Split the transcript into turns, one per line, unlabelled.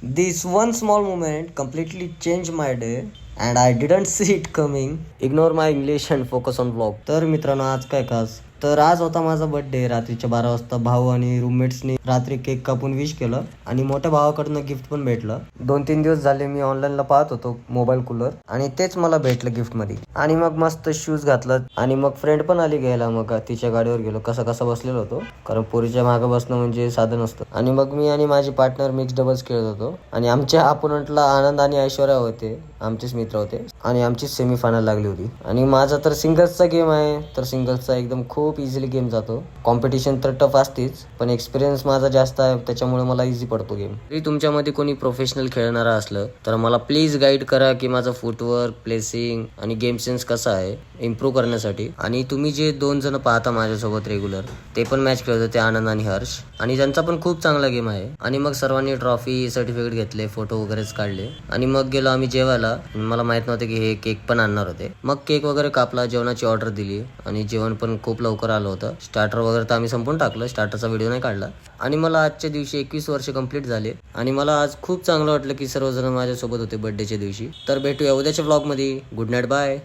This one small moment completely changed my day and I didn't see it coming. Ignore my English and focus on vlog. तर मित्रांनो आज काय खास तर आज होता माझा बर्थडे. रात्रीच्या 12 वाजता भाऊ आणि रूममेट्सनी रात्री केक कापून विश केलं आणि मोठ्या भावाकडनं गिफ्ट पण भेटलं. 2-3 दिवस झाले मी ऑनलाईनला पाहत होतो मोबाईल कूलर आणि तेच मला भेटलं गिफ्ट मध्ये. आणि मग मस्त शूज घातलं आणि मग फ्रेंड पण आली घ्यायला. मग तिच्या गाडीवर गेलो. कसा बसलेलो होतो कारण पोरीच्या मागे बसणं म्हणजे साधन असतं. आणि मग मी आणि माझी पार्टनर मिक्स डबल्स खेळत होतो आणि आमच्या अपोनंटला आनंद आणि ऐश्वर्या होते, आमचेच मित्र होते आणि आमची सेमीफायनल लागली होती. आणि माझा तर सिंगल्सचा गेम आहे तर सिंगल्सचा एकदम खूप इझिली गेम जातो. कॉम्पिटिशन तर टफ असतेच पण एक्सपिरियन्स माझा जास्त आहे त्याच्यामुळे मला इझी पडतो गेम. जरी तुमच्यामध्ये कोणी प्रोफेशनल खेळणारा असलं तर मला प्लीज गाईड करा की माझा फुटवर्क, प्लेसिंग आणि गेम सेन्स कसा आहे इम्प्रूव्ह करण्यासाठी. आणि तुम्ही जे 2 जण पाहता माझ्यासोबत रेग्युलर ते पण मॅच खेळत होते, आनंद आणि हर्ष, आणि त्यांचा पण खूप चांगला गेम आहे. आणि मग सर्वांनी ट्रॉफी सर्टिफिकेट घेतले, फोटो वगैरेच काढले आणि मग गेलो आम्ही जेवायला. मला माहित नव्हतं की हे केक पण आणणार होते. मग केक वगैरे कापला, जेवणाची ऑर्डर दिली आणि जेवण पण खूप लवकर आलं होतं. स्टार्टर वगैरे तर आम्ही संपून टाकलं, स्टार्टरचा व्हिडिओ नाही काढला. आणि मला आजच्या दिवशी 21 वर्ष कंप्लीट झाले आणि मला आज खूप चांगलं वाटलं की सर्वजण माझ्यासोबत होते बर्थडेच्या दिवशी. तर भेटूया उद्याच्या व्लॉगमध्ये. Good night, bye.